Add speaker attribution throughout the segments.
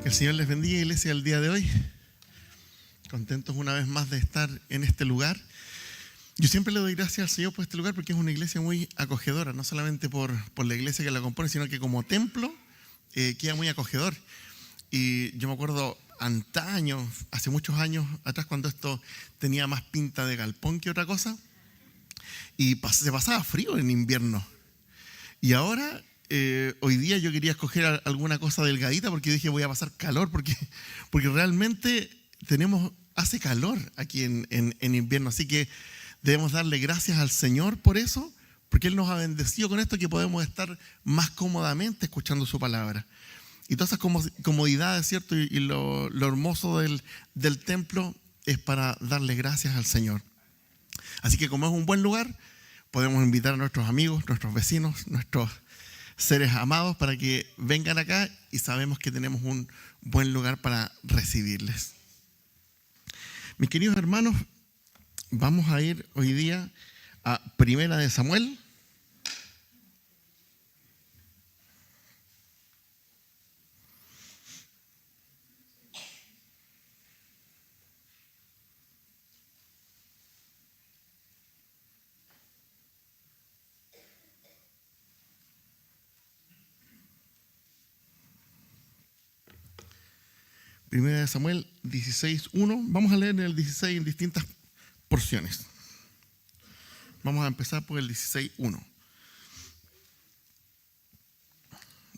Speaker 1: Que el Señor les bendiga, iglesia, el día de hoy. Contentos una vez más de estar en este lugar. Yo siempre le doy gracias al Señor por este lugar porque es una iglesia muy acogedora, no solamente por la iglesia que la compone, sino que como templo queda muy acogedor. Y yo me acuerdo antaño, hace muchos años atrás, cuando esto tenía más pinta de galpón que otra cosa, y se pasaba frío en invierno. Y ahora, hoy día yo quería escoger alguna cosa delgadita porque dije voy a pasar calor, porque realmente hace calor aquí en invierno. Así que debemos darle gracias al Señor por eso, porque Él nos ha bendecido con esto, que podemos estar más cómodamente escuchando su palabra. Y todas esas comodidades, ¿cierto? Y lo hermoso del templo es para darle gracias al Señor. Así que como es un buen lugar, podemos invitar a nuestros amigos, nuestros vecinos, nuestros seres amados para que vengan acá, y sabemos que tenemos un buen lugar para recibirles. Mis queridos hermanos, vamos a ir hoy día a Primera de Samuel. Primera de Samuel 16:1. Vamos a leer en el 16 en distintas porciones. Vamos a empezar por el 16:1.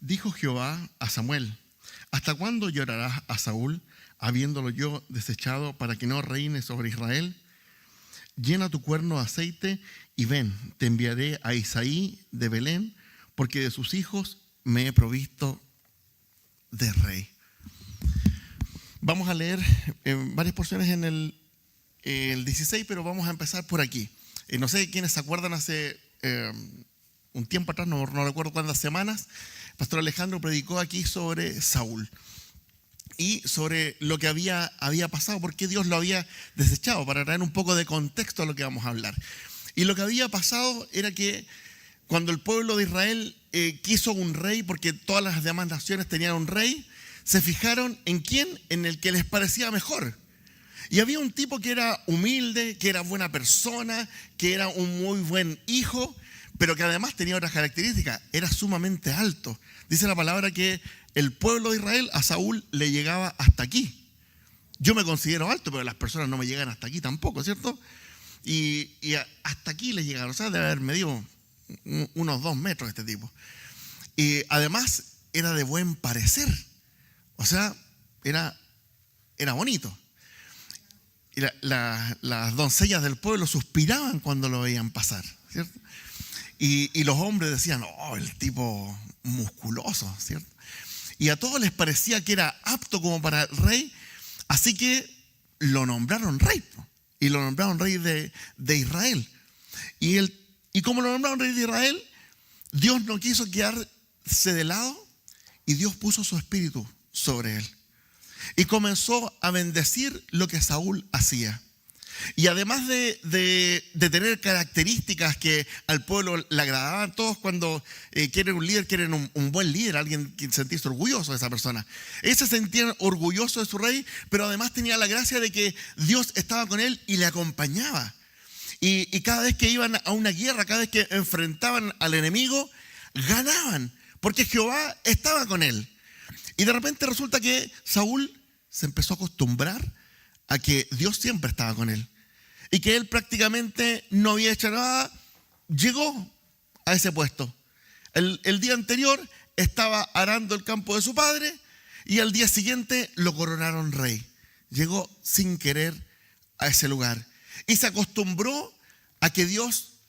Speaker 1: Dijo Jehová a Samuel: ¿hasta cuándo llorarás a Saúl, habiéndolo yo desechado, para que no reine sobre Israel? Llena tu cuerno de aceite y ven, te enviaré a Isaí de Belén, porque de sus hijos me he provisto de rey. Vamos a leer varias porciones en el 16, pero vamos a empezar por aquí. No sé quiénes se acuerdan, hace un tiempo atrás, no recuerdo cuántas semanas, el pastor Alejandro predicó aquí sobre Saúl y sobre lo que había pasado, por qué Dios lo había desechado, para traer un poco de contexto a lo que vamos a hablar. Y lo que había pasado era que cuando el pueblo de Israel quiso un rey, porque todas las demás naciones tenían un rey, se fijaron en quién, en el que les parecía mejor. Y había un tipo que era humilde, que era buena persona, que era un muy buen hijo, pero que además tenía otras características, era sumamente alto. Dice la palabra que el pueblo de Israel a Saúl le llegaba hasta aquí. Yo me considero alto, pero las personas no me llegan hasta aquí tampoco, ¿cierto? Y hasta aquí le llegaron, o sea, debe haber medido unos 2 metros este tipo. Y además era de buen parecer, o sea, era bonito. Y las doncellas del pueblo suspiraban cuando lo veían pasar, ¿cierto? Y los hombres decían: oh, el tipo musculoso, ¿cierto? Y a todos les parecía que era apto como para el rey, así que lo nombraron rey, y lo nombraron rey de Israel. Y como lo nombraron rey de Israel, Dios no quiso quedarse de lado, y Dios puso su espíritu sobre él. Y comenzó a bendecir lo que Saúl hacía. Y además de tener características que al pueblo le agradaban, todos cuando quieren un líder, quieren un buen líder, alguien que sentirse orgulloso de esa persona. Ellos se sentían orgullosos de su rey, pero además tenía la gracia de que Dios estaba con él y le acompañaba. Y cada vez que iban a una guerra, cada vez que enfrentaban al enemigo, ganaban, porque Jehová estaba con él. Y de repente resulta que Saúl se empezó a acostumbrar a que Dios siempre estaba con él y que él prácticamente no había hecho nada. Llegó a ese puesto. El día anterior estaba arando el campo de su padre y al día siguiente lo coronaron rey. Llegó sin querer a ese lugar y se acostumbró a que Dios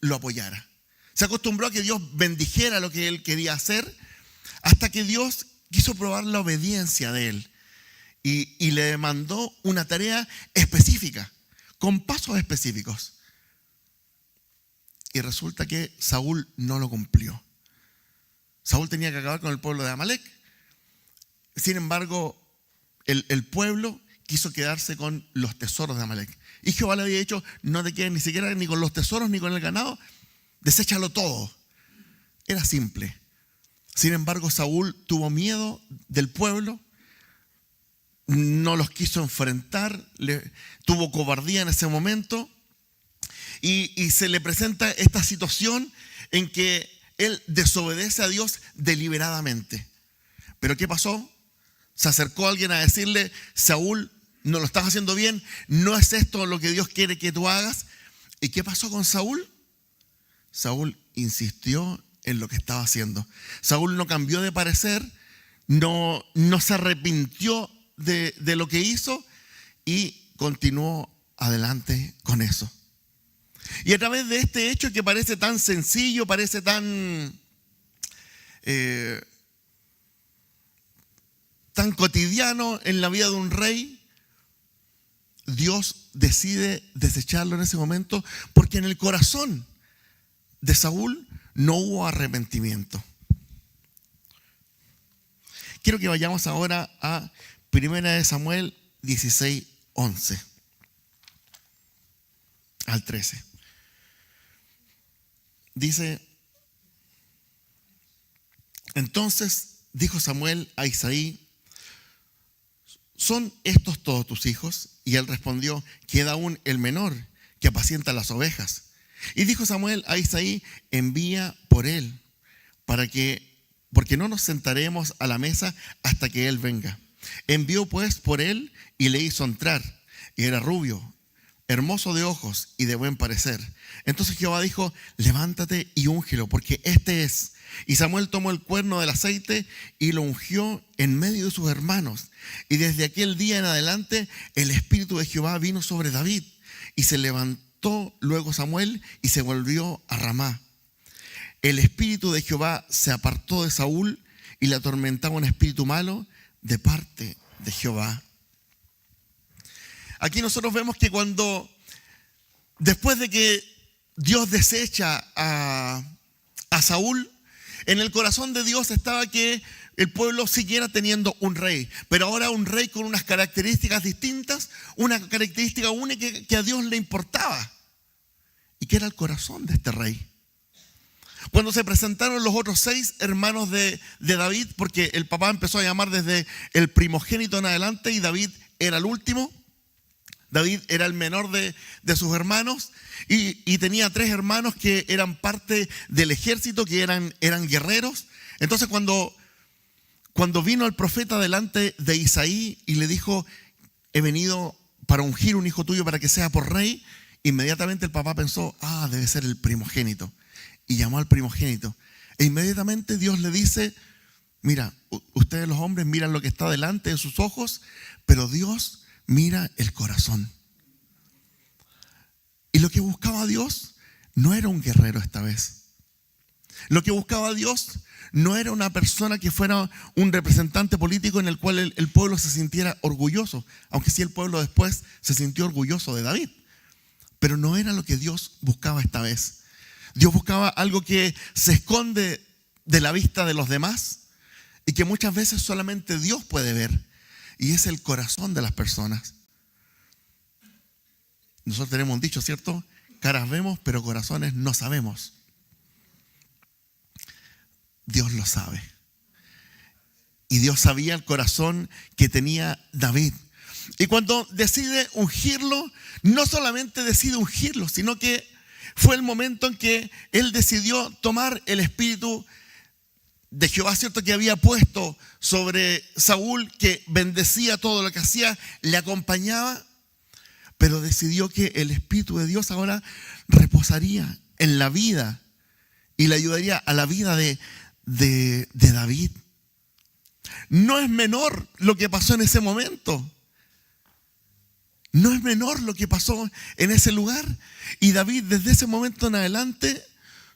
Speaker 1: lo apoyara. Se acostumbró a que Dios bendijera lo que él quería hacer, hasta que Dios quiso probar la obediencia de él y le demandó una tarea específica, con pasos específicos. Y resulta que Saúl no lo cumplió. Saúl tenía que acabar con el pueblo de Amalek. Sin embargo, el pueblo quiso quedarse con los tesoros de Amalek. Y Jehová le había dicho: no te quedes ni siquiera ni con los tesoros ni con el ganado, deséchalo todo. Era simple. Sin embargo, Saúl tuvo miedo del pueblo, no los quiso enfrentar, tuvo cobardía en ese momento y se le presenta esta situación en que él desobedece a Dios deliberadamente. ¿Pero qué pasó? Se acercó alguien a decirle: Saúl, no lo estás haciendo bien, no es esto lo que Dios quiere que tú hagas. ¿Y qué pasó con Saúl? Saúl insistió en lo que estaba haciendo. Saúl no cambió de parecer, no se arrepintió de lo que hizo y continuó adelante con eso. Y a través de este hecho que parece tan sencillo, parece tan cotidiano en la vida de un rey, Dios decide desecharlo en ese momento, porque en el corazón de Saúl no hubo arrepentimiento. Quiero que vayamos ahora a 1 Samuel 16, 11 al 13. Dice: entonces dijo Samuel a Isaí: ¿son estos todos tus hijos? Y él respondió: queda aún el menor, que apacienta las ovejas. Y dijo Samuel a Isaí: envía por él, porque no nos sentaremos a la mesa hasta que él venga. Envió pues por él y le hizo entrar. Y era rubio, hermoso de ojos y de buen parecer. Entonces Jehová dijo: levántate y úngelo, porque este es. Y Samuel tomó el cuerno del aceite y lo ungió en medio de sus hermanos. Y desde aquel día en adelante el Espíritu de Jehová vino sobre David. Y se levantó luego Samuel y se volvió a Ramá. El Espíritu de Jehová se apartó de Saúl y le atormentaba un espíritu malo de parte de Jehová. Aquí nosotros vemos que después de que Dios desecha a Saúl, en el corazón de Dios estaba que el pueblo siguiera teniendo un rey, pero ahora un rey con unas características distintas, una característica única que a Dios le importaba, y que era el corazón de este rey. Cuando se presentaron los otros 6 hermanos de David, porque el papá empezó a llamar desde el primogénito en adelante y David era el último. David era el menor de sus hermanos y tenía 3 hermanos que eran parte del ejército, que eran guerreros. Entonces cuando vino el profeta delante de Isaí y le dijo: he venido para ungir un hijo tuyo para que sea por rey, inmediatamente el papá pensó: debe ser el primogénito. Y llamó al primogénito. E inmediatamente Dios le dice: mira, ustedes los hombres miran lo que está delante de sus ojos, pero Dios mira el corazón. Y lo que buscaba Dios no era un guerrero esta vez. Lo que buscaba Dios no era una persona que fuera un representante político en el cual el pueblo se sintiera orgulloso, aunque sí el pueblo después se sintió orgulloso de David. Pero no era lo que Dios buscaba esta vez. Dios buscaba algo que se esconde de la vista de los demás y que muchas veces solamente Dios puede ver, y es el corazón de las personas. Nosotros tenemos un dicho, ¿cierto? Caras vemos, pero corazones no sabemos. Dios lo sabe. Y Dios sabía el corazón que tenía David. Y cuando decide ungirlo, no solamente decide ungirlo, sino que fue el momento en que él decidió tomar el espíritu de Jehová, cierto, que había puesto sobre Saúl, que bendecía todo lo que hacía, le acompañaba, pero decidió que el Espíritu de Dios ahora reposaría en la vida y le ayudaría a la vida de David. No es menor lo que pasó en ese momento. No es menor lo que pasó en ese lugar. Y David, desde ese momento en adelante,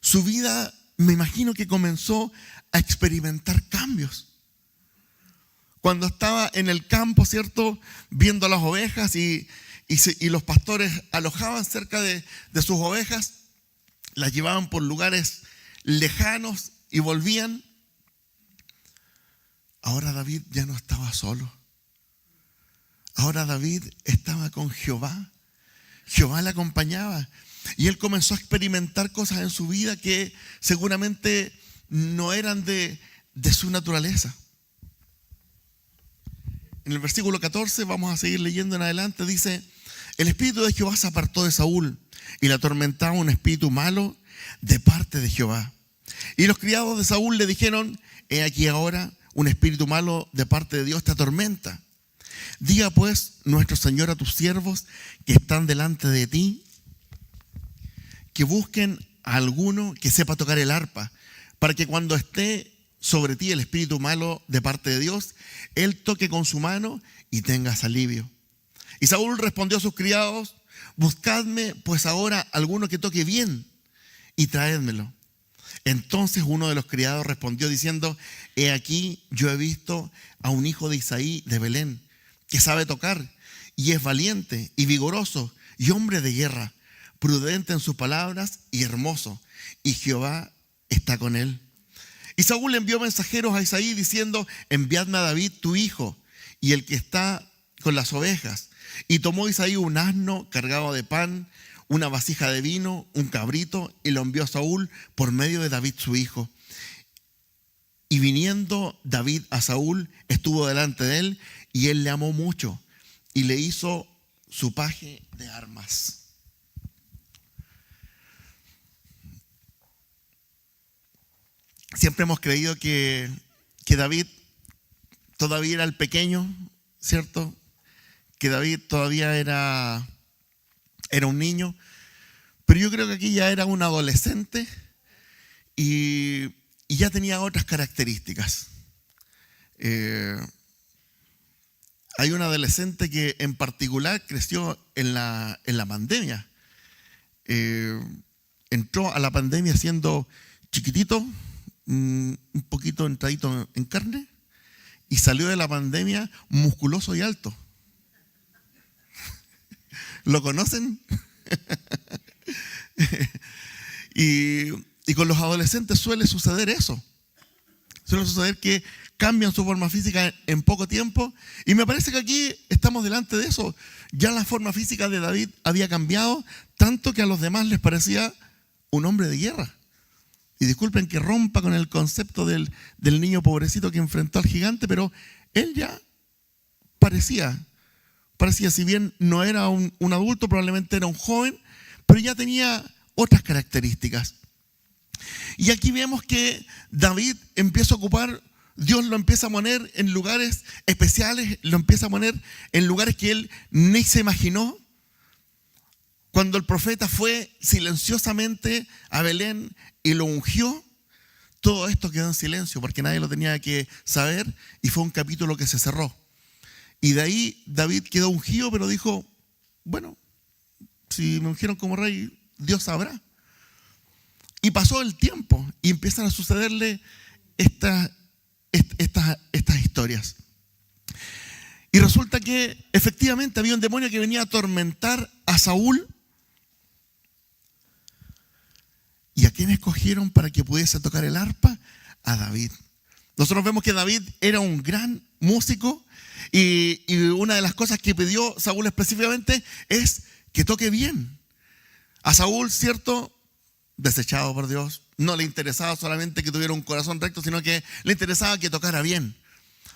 Speaker 1: su vida, me imagino que comenzó a experimentar cambios. Cuando estaba en el campo, ¿cierto?, viendo las ovejas y los pastores alojaban cerca de sus ovejas, las llevaban por lugares lejanos y volvían. Ahora David ya no estaba solo. Ahora David estaba con Jehová. Jehová le acompañaba. Y él comenzó a experimentar cosas en su vida que seguramente no eran de su naturaleza. en el versículo 14, vamos a seguir leyendo en adelante, dice: el espíritu de Jehová se apartó de Saúl y le atormentaba un espíritu malo de parte de Jehová. Y los criados de Saúl le dijeron: he aquí ahora un espíritu malo de parte de Dios te atormenta. Diga pues nuestro Señor a tus siervos que están delante de ti, que busquen a alguno que sepa tocar el arpa, para que cuando esté sobre ti el espíritu malo de parte de Dios, él toque con su mano y tengas alivio. Y Saúl respondió a sus criados: buscadme pues ahora alguno que toque bien y traédmelo. Entonces uno de los criados respondió diciendo: he aquí, yo he visto a un hijo de Isaí de Belén, que sabe tocar, y es valiente y vigoroso, y hombre de guerra, prudente en sus palabras y hermoso, y Jehová está con él. Y Saúl envió mensajeros a Isaí diciendo: enviadme a David tu hijo, y el que está con las ovejas. Y tomó Isaí un asno cargado de pan, una vasija de vino, un cabrito, y lo envió a Saúl por medio de David su hijo. Y viniendo David a Saúl, estuvo delante de él, y él le amó mucho, y le hizo su paje de armas. Siempre hemos creído que David todavía era el pequeño, ¿cierto? Que David todavía era un niño, pero yo creo que aquí ya era un adolescente y ya tenía otras características. Hay un adolescente que en particular creció en la pandemia. Entró a la pandemia siendo chiquitito, un poquito entradito en carne, y salió de la pandemia musculoso y alto. ¿Lo conocen? y con los adolescentes suele suceder eso. Suele suceder que cambian su forma física en poco tiempo. Y me parece que aquí estamos delante de eso. Ya la forma física de David había cambiado tanto que a los demás les parecía un hombre de guerra. Y disculpen que rompa con el concepto del niño pobrecito que enfrentó al gigante, pero él ya parecía, si bien no era un adulto, probablemente era un joven, pero ya tenía otras características. Y aquí vemos que David empieza a ocupar, Dios lo empieza a poner en lugares especiales, lo empieza a poner en lugares que él ni se imaginó. Cuando el profeta fue silenciosamente a Belén y lo ungió, todo esto quedó en silencio porque nadie lo tenía que saber y fue un capítulo que se cerró. Y de ahí David quedó ungido, pero dijo: bueno, si me ungieron como rey, Dios sabrá. Y pasó el tiempo y empiezan a sucederle estas historias. Y resulta que efectivamente había un demonio que venía a atormentar a Saúl. ¿Y a quién escogieron para que pudiese tocar el arpa? A David. Nosotros vemos que David era un gran músico y una de las cosas que pidió Saúl específicamente es que toque bien. A Saúl, ¿cierto?, desechado por Dios, no le interesaba solamente que tuviera un corazón recto, sino que le interesaba que tocara bien.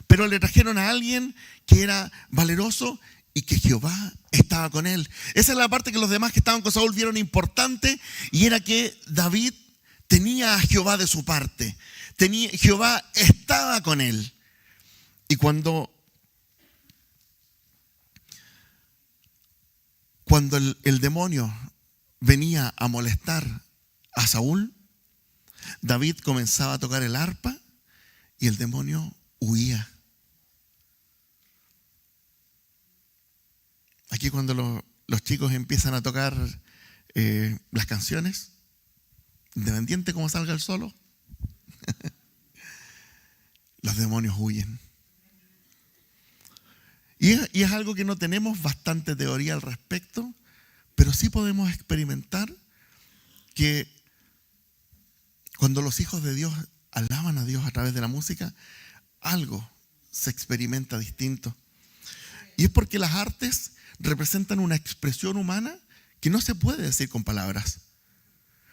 Speaker 1: Pero le trajeron a alguien que era valeroso y que Jehová estaba con él. Esa es la parte que los demás que estaban con Saúl vieron importante, y era que David tenía a Jehová de su parte. Jehová estaba con él. Y cuando el demonio venía a molestar a Saúl, David comenzaba a tocar el arpa y el demonio huía. Aquí cuando los chicos empiezan a tocar las canciones, independiente como salga el solo, los demonios huyen. Y es algo que no tenemos bastante teoría al respecto, pero sí podemos experimentar que cuando los hijos de Dios alaban a Dios a través de la música, algo se experimenta distinto. Y es porque las artes representan una expresión humana que no se puede decir con palabras.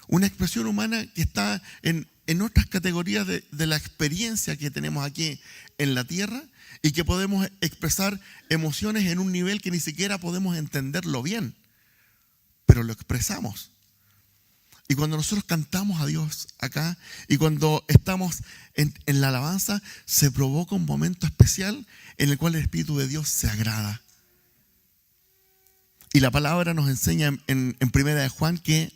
Speaker 1: Una expresión humana que está en en otras categorías de la experiencia que tenemos aquí en la tierra y que podemos expresar emociones en un nivel que ni siquiera podemos entenderlo bien, pero lo expresamos. Y cuando nosotros cantamos a Dios acá y cuando estamos en la alabanza, se provoca un momento especial en el cual el Espíritu de Dios se agrada. Y la palabra nos enseña en Primera de Juan que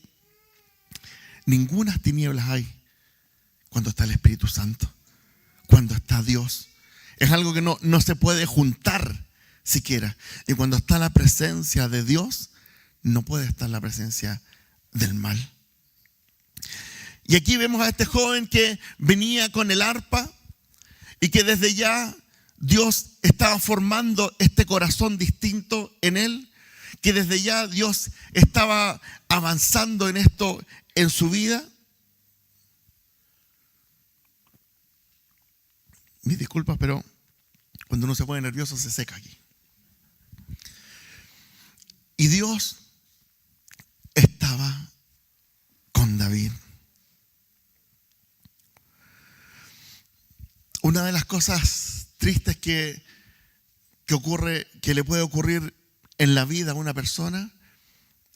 Speaker 1: ninguna tinieblas hay cuando está el Espíritu Santo, cuando está Dios. Es algo que no se puede juntar siquiera. Y cuando está la presencia de Dios, no puede estar la presencia del mal. Y aquí vemos a este joven que venía con el arpa y que desde ya Dios estaba formando este corazón distinto en él, que desde ya Dios estaba avanzando en esto en su vida. Mis disculpas, pero cuando uno se pone nervioso se seca aquí. Y Dios estaba con David. Una de las cosas tristes que ocurre, que le puede ocurrir en la vida a una persona,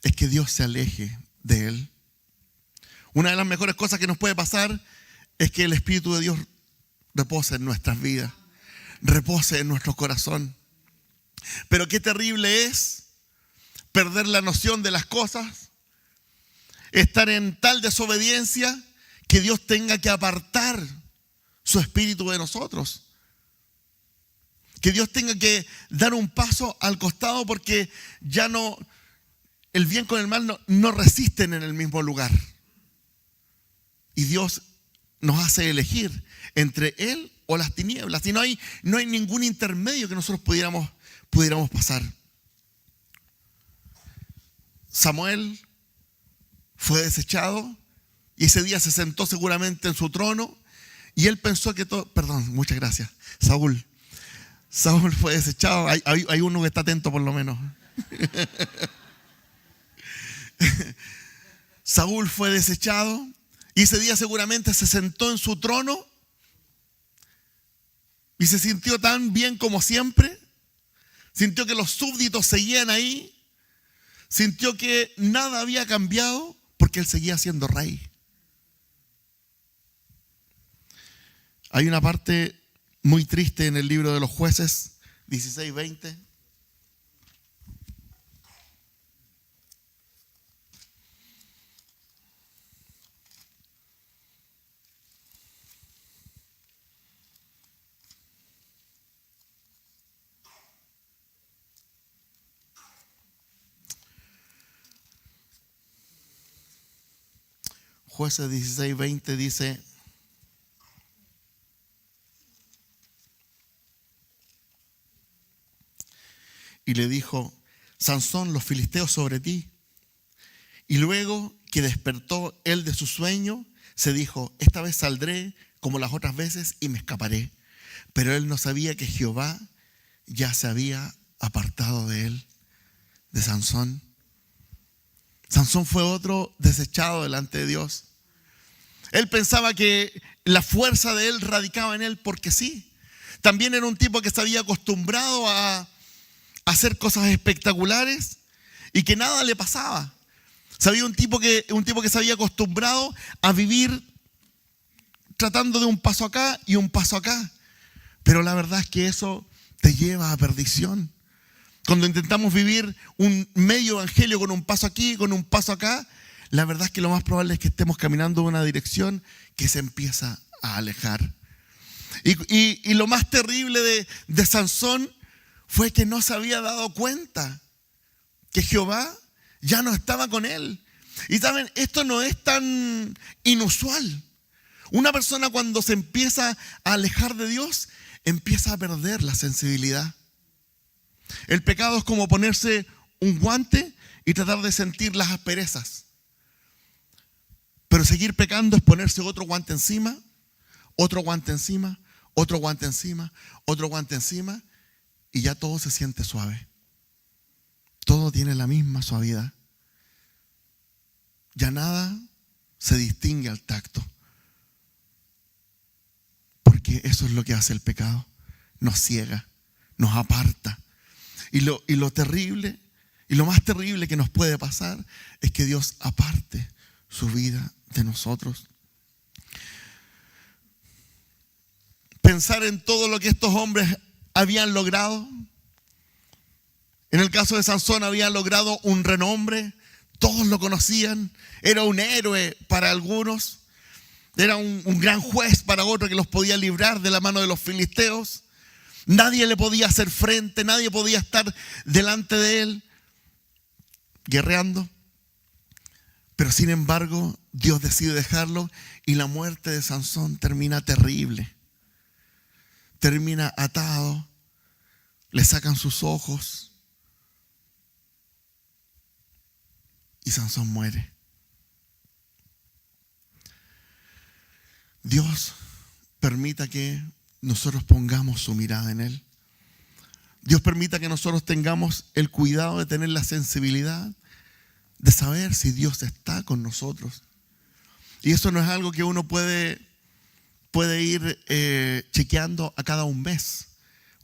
Speaker 1: es que Dios se aleje de él. Una de las mejores cosas que nos puede pasar es que el Espíritu de Dios repose en nuestras vidas, repose en nuestro corazón. Pero qué terrible es perder la noción de las cosas, estar en tal desobediencia que Dios tenga que apartar su espíritu de nosotros. Que Dios tenga que dar un paso al costado porque ya no, el bien con el mal no resisten en el mismo lugar. Y Dios nos hace elegir entre Él o las tinieblas. Y no hay ningún intermedio que nosotros pudiéramos pasar. Samuel fue desechado y ese día se sentó seguramente en su trono y él pensó que todo... Perdón, muchas gracias. Saúl fue desechado. Hay uno que está atento por lo menos. Saúl fue desechado y ese día seguramente se sentó en su trono y se sintió tan bien como siempre. Sintió que los súbditos seguían ahí. Sintió que nada había cambiado porque él seguía siendo rey. Hay una parte muy triste en el libro de los Jueces 16:20. Jueces 16:20 dice: y le dijo: Sansón, los filisteos sobre ti. Y luego que despertó él de su sueño, se dijo: esta vez saldré como las otras veces y me escaparé. Pero él no sabía que Jehová ya se había apartado de él, de Sansón. Sansón fue otro desechado delante de Dios. Él pensaba que la fuerza de él radicaba en él porque sí. También era un tipo que se había acostumbrado a hacer cosas espectaculares y que nada le pasaba. Sabía un tipo que se había acostumbrado a vivir tratando de un paso acá y un paso acá. Pero la verdad es que eso te lleva a perdición. Cuando intentamos vivir un medio evangelio con un paso aquí, con un paso acá, la verdad es que lo más probable es que estemos caminando en una dirección que se empieza a alejar. Y lo más terrible de Sansón fue que no se había dado cuenta que Jehová ya no estaba con él. Y saben, esto no es tan inusual. Una persona cuando se empieza a alejar de Dios, empieza a perder la sensibilidad. El pecado es como ponerse un guante y tratar de sentir las asperezas. Pero seguir pecando es ponerse otro guante encima, otro guante encima, otro guante encima, otro guante encima, y ya todo se siente suave. Todo tiene la misma suavidad. Ya nada se distingue al tacto. eso es lo que hace el pecado. Nos ciega, nos aparta. Y lo terrible, y lo más terrible que nos puede pasar es que Dios aparte su vida de nosotros. Pensar en todo lo que estos hombres habían logrado. En el caso de Sansón había logrado un renombre, todos lo conocían, era un héroe para algunos, era un gran juez para otros que los podía librar de la mano de los filisteos. Nadie le podía hacer frente, nadie podía estar delante de él guerreando. Pero sin embargo, Dios decide dejarlo y la muerte de Sansón termina terrible. Termina atado, le sacan sus ojos y Sansón muere. Dios permita que nosotros pongamos su mirada en Él. Dios permita que nosotros tengamos el cuidado de tener la sensibilidad de saber si Dios está con nosotros. Y eso no es algo que uno puede ir chequeando a cada un mes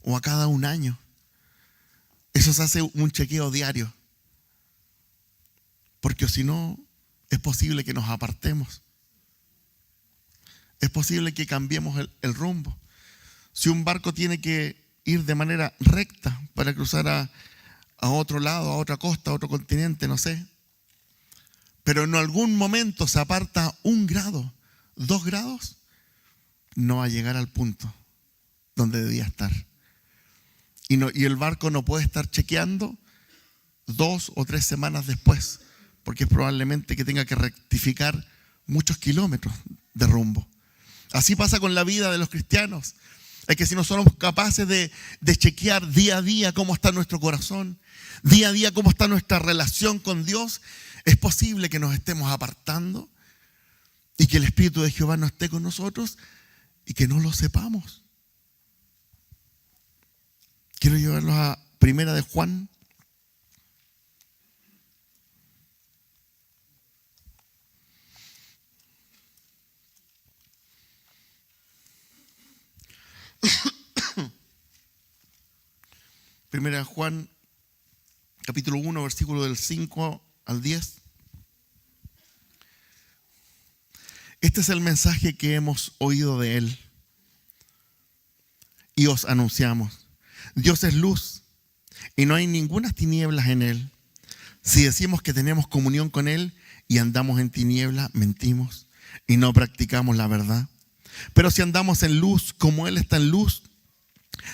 Speaker 1: o a cada un año. Eso se hace un chequeo diario. Porque si no, es posible que nos apartemos. Es posible que cambiemos el rumbo. Si un barco tiene que ir de manera recta para cruzar a otro lado, a otra costa, a otro continente, no sé. Pero en algún momento se aparta 1 grado, 2 grados, no va a llegar al punto donde debía estar. Y el barco no puede estar chequeando 2 o 3 semanas después, porque es probablemente que tenga que rectificar muchos kilómetros de rumbo. Así pasa con la vida de los cristianos. Es que si no somos capaces de chequear día a día cómo está nuestro corazón, día a día cómo está nuestra relación con Dios, es posible que nos estemos apartando y que el Espíritu de Jehová no esté con nosotros y que no lo sepamos. Quiero llevarlos a 1 de Juan. Primera de Juan, capítulo 1, versículo del 5 al 10. Este es el mensaje que hemos oído de Él y os anunciamos. Dios es luz y no hay ninguna tinieblas en Él. Si decimos que tenemos comunión con Él y andamos en tiniebla, mentimos y no practicamos la verdad. Pero si andamos en luz como Él está en luz,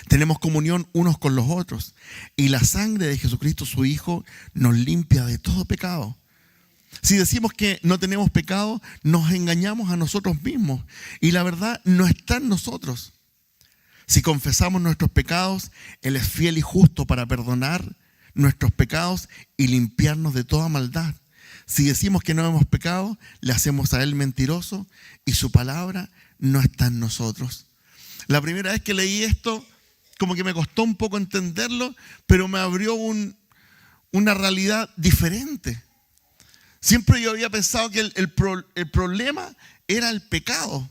Speaker 1: tenemos comunión unos con los otros y la sangre de Jesucristo, su Hijo, nos limpia de todo pecado. Si decimos que no tenemos pecado, nos engañamos a nosotros mismos y la verdad no está en nosotros. Si confesamos nuestros pecados, Él es fiel y justo para perdonar nuestros pecados y limpiarnos de toda maldad. Si decimos que no hemos pecado, le hacemos a Él mentiroso y su palabra no está en nosotros. La primera vez que leí esto, como que me costó un poco entenderlo, pero me abrió una realidad diferente. Siempre yo había pensado que el problema era el pecado.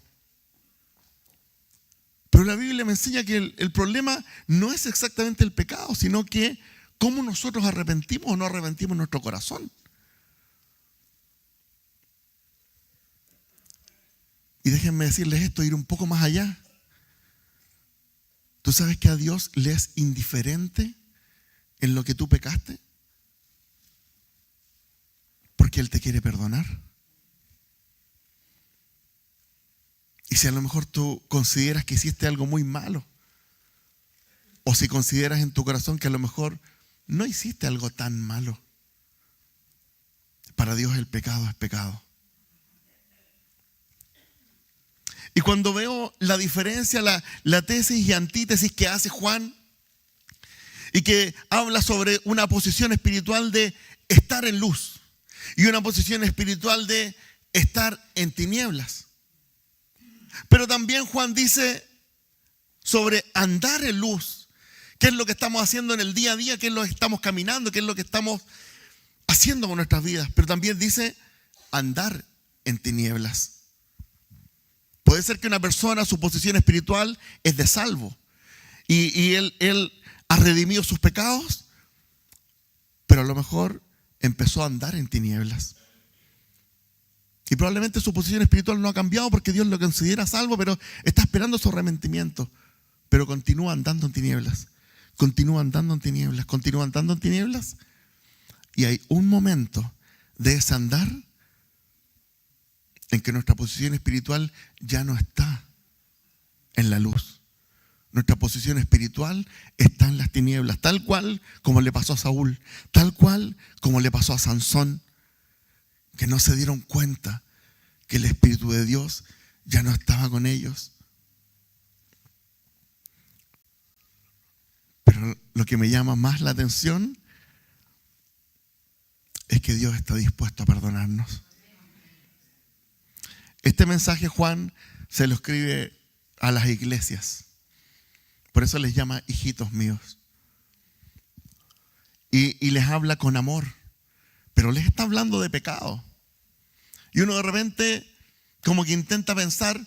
Speaker 1: Pero la Biblia me enseña que el problema no es exactamente el pecado, sino que cómo nosotros arrepentimos o no arrepentimos nuestro corazón. Y déjenme decirles esto, ir un poco más allá. ¿Tú sabes que a Dios le es indiferente en lo que tú pecaste? Porque Él te quiere perdonar. Y si a lo mejor tú consideras que hiciste algo muy malo, o si consideras en tu corazón que a lo mejor no hiciste algo tan malo, para Dios el pecado es pecado. Y cuando veo la diferencia, la tesis y antítesis que hace Juan, y que habla sobre una posición espiritual de estar en luz y una posición espiritual de estar en tinieblas. Pero también Juan dice sobre andar en luz, qué es lo que estamos haciendo en el día a día, qué es lo que estamos caminando, qué es lo que estamos haciendo con nuestras vidas. Pero también dice andar en tinieblas. Puede ser que una persona, su posición espiritual es de salvo. Y él ha redimido sus pecados, pero a lo mejor empezó a andar en tinieblas. Y probablemente su posición espiritual no ha cambiado porque Dios lo considera salvo, pero está esperando su arrepentimiento. Pero continúa andando en tinieblas. Continúa andando en tinieblas. Continúa andando en tinieblas. Y hay un momento de ese andar en que nuestra posición espiritual ya no está en la luz. Nuestra posición espiritual está en las tinieblas, tal cual como le pasó a Saúl, tal cual como le pasó a Sansón, que no se dieron cuenta que el Espíritu de Dios ya no estaba con ellos. Pero lo que me llama más la atención es que Dios está dispuesto a perdonarnos. Este mensaje Juan se lo escribe a las iglesias. Por eso les llama hijitos míos. Y les habla con amor. Pero les está hablando de pecado. Y uno de repente como que intenta pensar,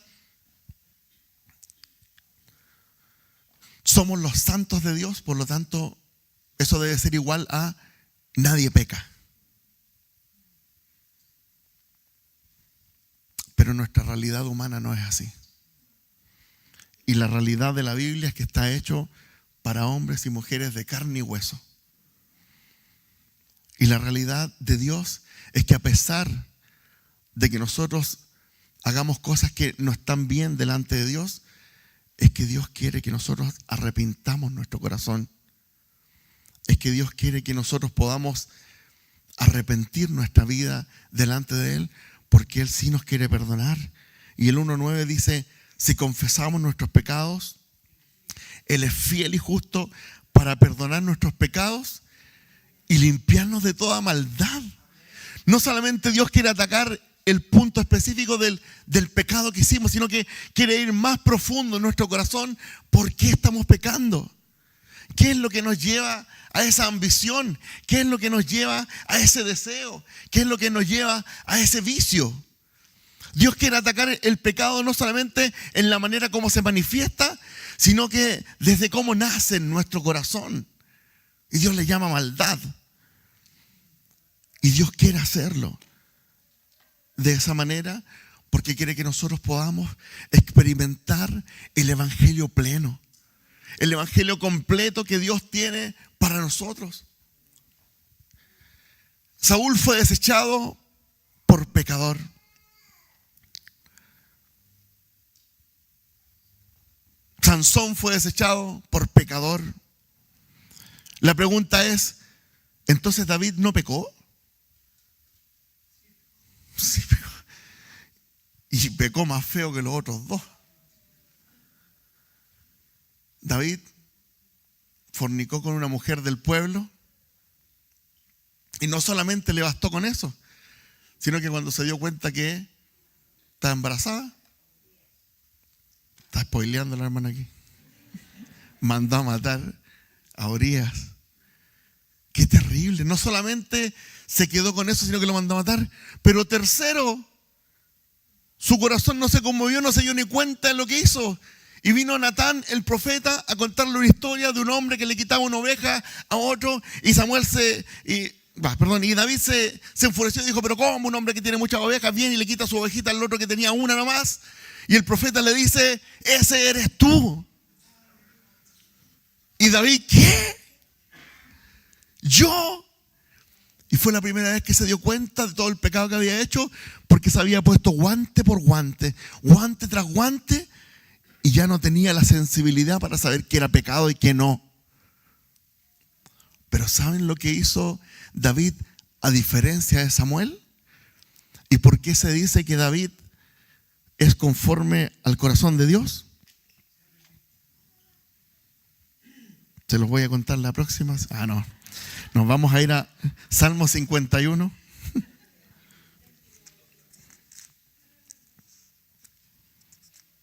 Speaker 1: somos los santos de Dios, por lo tanto, eso debe ser igual a nadie peca. Pero nuestra realidad humana no es así. Y la realidad de la Biblia es que está hecho para hombres y mujeres de carne y hueso. Y la realidad de Dios es que a pesar de que nosotros hagamos cosas que no están bien delante de Dios, es que Dios quiere que nosotros arrepintamos nuestro corazón. Es que Dios quiere que nosotros podamos arrepentir nuestra vida delante de Él, porque Él sí nos quiere perdonar. Y el 1:9 dice, si confesamos nuestros pecados, Él es fiel y justo para perdonar nuestros pecados y limpiarnos de toda maldad. No solamente Dios quiere atacar el punto específico del pecado que hicimos, sino que quiere ir más profundo en nuestro corazón. ¿Por qué estamos pecando? ¿Qué es lo que nos lleva a esa ambición? ¿Qué es lo que nos lleva a ese deseo? ¿Qué es lo que nos lleva a ese vicio? Dios quiere atacar el pecado no solamente en la manera como se manifiesta, sino que desde cómo nace en nuestro corazón. Y Dios le llama maldad. Y Dios quiere hacerlo de esa manera porque quiere que nosotros podamos experimentar el evangelio pleno, el evangelio completo que Dios tiene para nosotros. Saúl fue desechado por pecador. Sansón fue desechado por pecador. La pregunta es, ¿entonces David no pecó? Sí, pecó. Y pecó más feo que los otros dos. David fornicó con una mujer del pueblo y no solamente le bastó con eso, sino que cuando se dio cuenta que estaba embarazada, está spoileando la hermana aquí, mandó a matar a Urías. Qué terrible. No solamente se quedó con eso, sino que lo mandó a matar. Pero tercero, su corazón no se conmovió, no se dio ni cuenta de lo que hizo. Y vino Natán, el profeta, a contarle una historia de un hombre que le quitaba una oveja a otro. Y David se enfureció y dijo, pero ¿cómo un hombre que tiene muchas ovejas viene y le quita su ovejita al otro que tenía una nomás? Y el profeta le dice, ese eres tú. Y David, ¿qué? ¿Yo? Y fue la primera vez que se dio cuenta de todo el pecado que había hecho, porque se había puesto guante por guante, guante tras guante, y ya no tenía la sensibilidad para saber qué era pecado y qué no. Pero ¿saben lo que hizo David a diferencia de Samuel? ¿Y por qué se dice que David es conforme al corazón de Dios? Se los voy a contar la próxima. No. Nos vamos a ir a Salmo 51.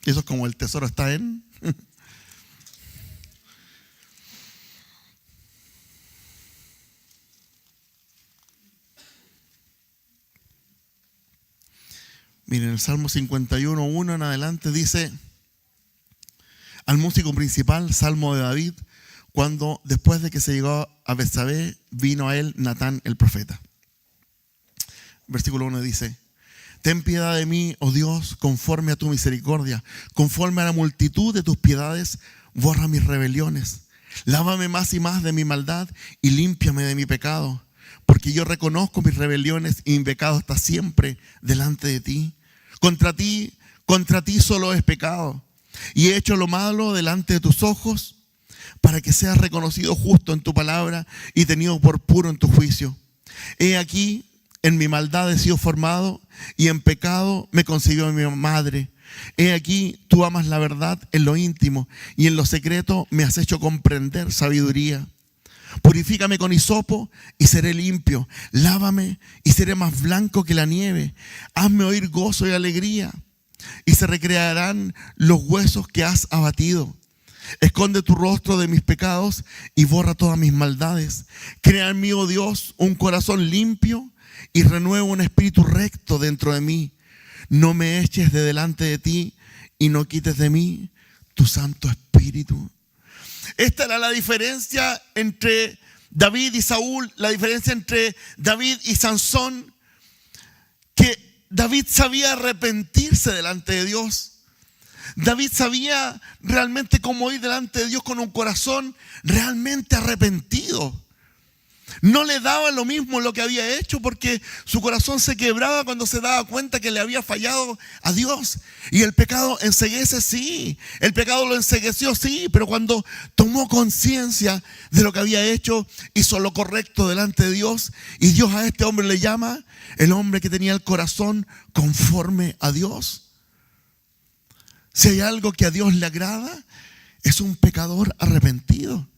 Speaker 1: Eso es como el tesoro está en. Miren, el Salmo 51:1 en adelante dice, al músico principal, Salmo de David, cuando después de que se llegó a Betsabé, vino a él Natán el profeta. Versículo 1 dice, ten piedad de mí, oh Dios, conforme a tu misericordia, conforme a la multitud de tus piedades, borra mis rebeliones. Lávame más y más de mi maldad y límpiame de mi pecado, porque yo reconozco mis rebeliones y mi pecado está siempre delante de ti. Contra ti solo he pecado y he hecho lo malo delante de tus ojos, para que seas reconocido justo en tu palabra y tenido por puro en tu juicio. He aquí, en mi maldad he sido formado y en pecado me concibió mi madre. He aquí, tú amas la verdad en lo íntimo y en lo secreto me has hecho comprender sabiduría. Purifícame con hisopo y seré limpio. Lávame y seré más blanco que la nieve. Hazme oír gozo y alegría y se recrearán los huesos que has abatido. Esconde tu rostro de mis pecados y borra todas mis maldades. Crea en mí, oh Dios, un corazón limpio y renueva un espíritu recto dentro de mí. No me eches de delante de ti y no quites de mí tu Santo Espíritu. Esta era la diferencia entre David y Saúl, la diferencia entre David y Sansón, que David sabía arrepentirse delante de Dios. David sabía realmente cómo ir delante de Dios con un corazón realmente arrepentido. No le daba lo mismo lo que había hecho, porque su corazón se quebraba cuando se daba cuenta que le había fallado a Dios. Y el pecado enceguece, sí. El pecado lo encegueció, sí. Pero cuando tomó conciencia de lo que había hecho, hizo lo correcto delante de Dios. Y Dios a este hombre le llama el hombre que tenía el corazón conforme a Dios. Si hay algo que a Dios le agrada, es un pecador arrepentido.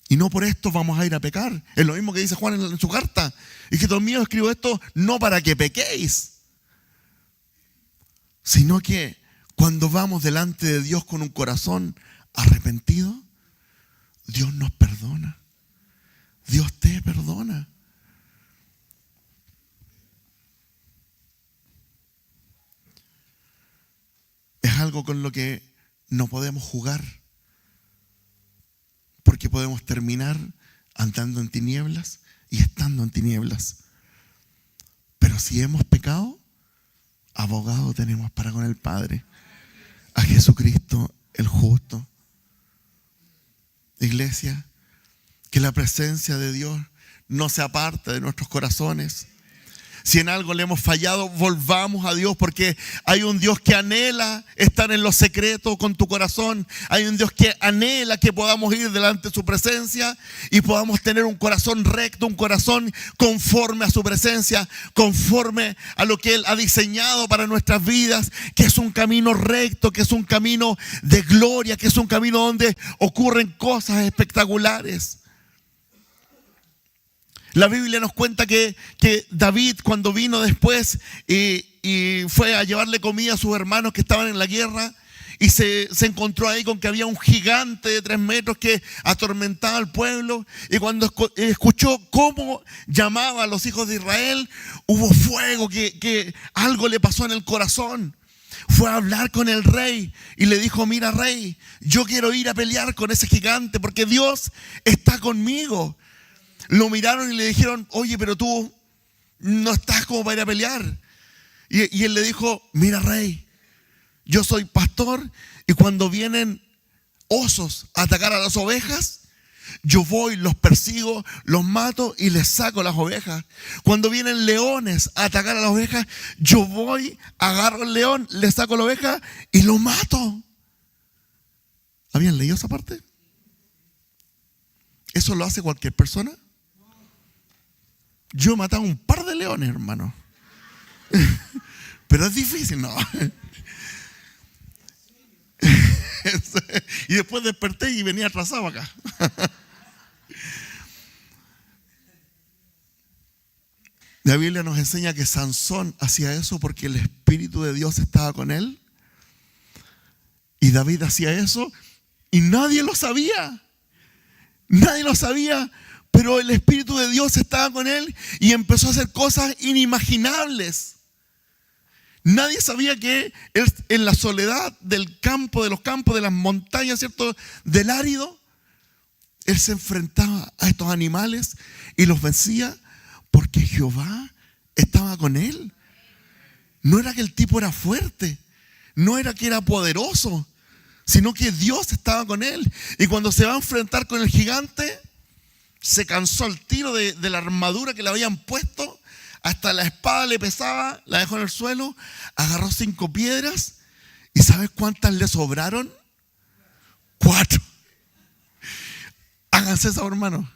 Speaker 1: Y no por esto vamos a ir a pecar. Es lo mismo que dice Juan en su carta. Hijitos míos, escribo esto no para que pequéis, sino que cuando vamos delante de Dios con un corazón arrepentido, Dios nos perdona. Dios te perdona. Es algo con lo que no podemos jugar, porque podemos terminar andando en tinieblas y estando en tinieblas. Pero si hemos pecado, abogado tenemos para con el Padre, a Jesucristo el justo. Iglesia, que la presencia de Dios no se aparte de nuestros corazones. Si en algo le hemos fallado, volvamos a Dios, porque hay un Dios que anhela estar en lo secreto con tu corazón. Hay un Dios que anhela que podamos ir delante de su presencia y podamos tener un corazón recto, un corazón conforme a su presencia, conforme a lo que Él ha diseñado para nuestras vidas, que es un camino recto, que es un camino de gloria, que es un camino donde ocurren cosas espectaculares. La Biblia nos cuenta que David, cuando vino después y fue a llevarle comida a sus hermanos que estaban en la guerra, y se encontró ahí con que había un gigante de 3 metros que atormentaba al pueblo, y cuando escuchó cómo llamaba a los hijos de Israel, hubo fuego, que algo le pasó en el corazón. Fue a hablar con el rey y le dijo: mira, rey, yo quiero ir a pelear con ese gigante porque Dios está conmigo. Lo miraron y le dijeron: oye, pero tú no estás como para ir a pelear. Y él le dijo: mira, rey, yo soy pastor, y cuando vienen osos a atacar a las ovejas, yo voy, los persigo, los mato y les saco las ovejas. Cuando vienen leones a atacar a las ovejas, yo voy, agarro al león, le saco la oveja y lo mato. ¿Habían leído esa parte? ¿Eso lo hace cualquier persona? Yo he matado un par de leones, hermano. Pero es difícil, ¿no? Y después desperté y venía atrasado acá. La Biblia nos enseña que Sansón hacía eso porque el Espíritu de Dios estaba con él. Y David hacía eso y nadie lo sabía. Nadie lo sabía. Pero el Espíritu de Dios estaba con él y empezó a hacer cosas inimaginables. Nadie sabía que él, en la soledad del campo, de los campos, de las montañas, ¿cierto?, del árido, él se enfrentaba a estos animales y los vencía porque Jehová estaba con él. No era que el tipo era fuerte, no era que era poderoso, sino que Dios estaba con él. Y cuando se va a enfrentar con el gigante, se cansó al tiro de la armadura que le habían puesto. Hasta la espada le pesaba, la dejó en el suelo, agarró 5 piedras. ¿Y sabes cuántas le sobraron? 4. Háganse eso, hermano.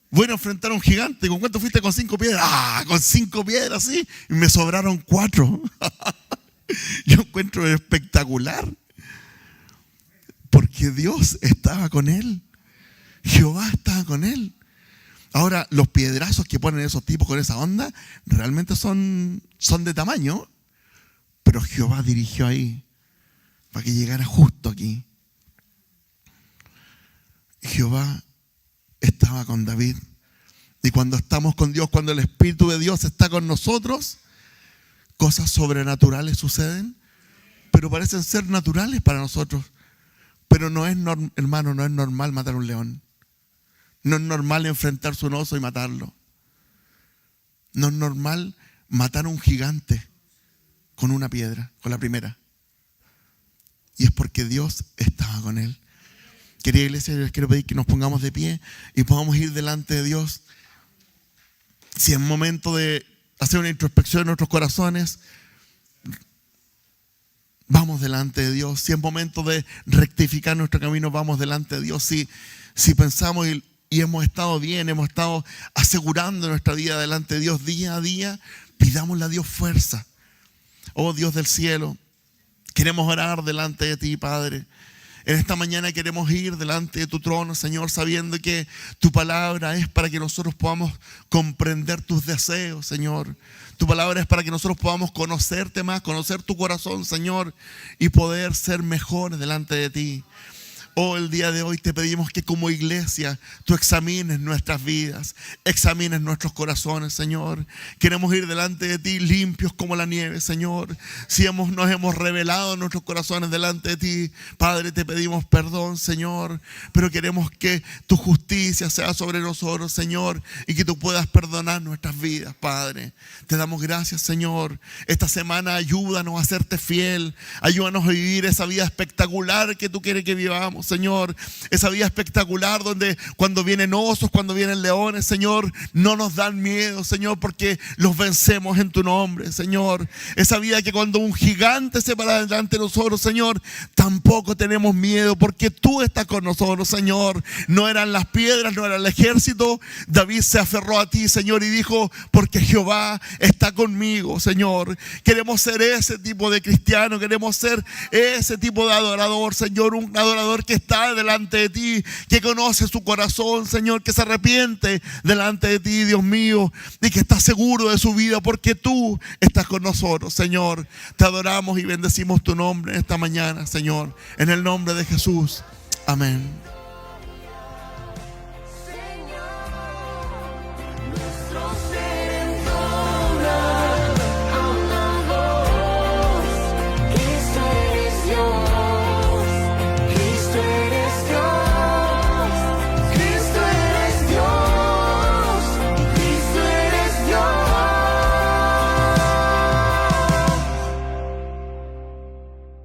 Speaker 1: Voy a enfrentar a un gigante. ¿Con cuánto fuiste? Con 5 piedras. Con 5 piedras, sí. Y me sobraron 4. Yo encuentro espectacular. Porque Dios estaba con él. Jehová estaba con él. Ahora, los piedrazos que ponen esos tipos con esa onda, realmente son de tamaño. Pero Jehová dirigió ahí para que llegara justo aquí. Jehová estaba con David. Y cuando estamos con Dios, cuando el Espíritu de Dios está con nosotros, cosas sobrenaturales suceden, pero parecen ser naturales para nosotros. Pero no es, hermano, no es normal matar un león. No es normal enfrentarse a un oso y matarlo. No es normal matar a un gigante con una piedra, con la primera. Y es porque Dios estaba con él. Querida iglesia, les quiero pedir que nos pongamos de pie y podamos ir delante de Dios. Si es momento de hacer una introspección en nuestros corazones, vamos delante de Dios. Si es momento de rectificar nuestro camino, vamos delante de Dios. Si pensamos y hemos estado bien, hemos estado asegurando nuestra vida delante de Dios día a día, pidámosle a Dios fuerza. Oh Dios del cielo, queremos orar delante de ti, Padre. En esta mañana queremos ir delante de tu trono, Señor, sabiendo que tu palabra es para que nosotros podamos comprender tus deseos, Señor. Tu palabra es para que nosotros podamos conocerte más, conocer tu corazón, Señor, y poder ser mejores delante de ti. Oh, el día de hoy te pedimos que como iglesia tú examines nuestras vidas, examines nuestros corazones, Señor. Queremos ir delante de ti limpios como la nieve, Señor. Si nos hemos revelado nuestros corazones delante de ti, Padre, te pedimos perdón, Señor. Pero queremos que tu justicia sea sobre nosotros, Señor, y que tú puedas perdonar nuestras vidas, Padre. Te damos gracias, Señor. Esta semana ayúdanos a serte fiel. Ayúdanos a vivir esa vida espectacular que tú quieres que vivamos, Señor. Esa vida espectacular donde cuando vienen osos, cuando vienen leones, Señor, no nos dan miedo, Señor, porque los vencemos en tu nombre, Señor. Esa vida que cuando un gigante se para delante de nosotros, Señor, tampoco tenemos miedo porque tú estás con nosotros, Señor. No eran las piedras, no era el ejército. David se aferró a ti, Señor, y dijo, porque Jehová está conmigo, Señor. Queremos ser ese tipo de cristiano, queremos ser ese tipo de adorador, Señor, un adorador que está delante de ti, que conoce su corazón, Señor, que se arrepiente delante de ti, Dios mío, y que está seguro de su vida porque tú estás con nosotros, Señor. Te adoramos y bendecimos tu nombre esta mañana, Señor, en el nombre de Jesús. Amén.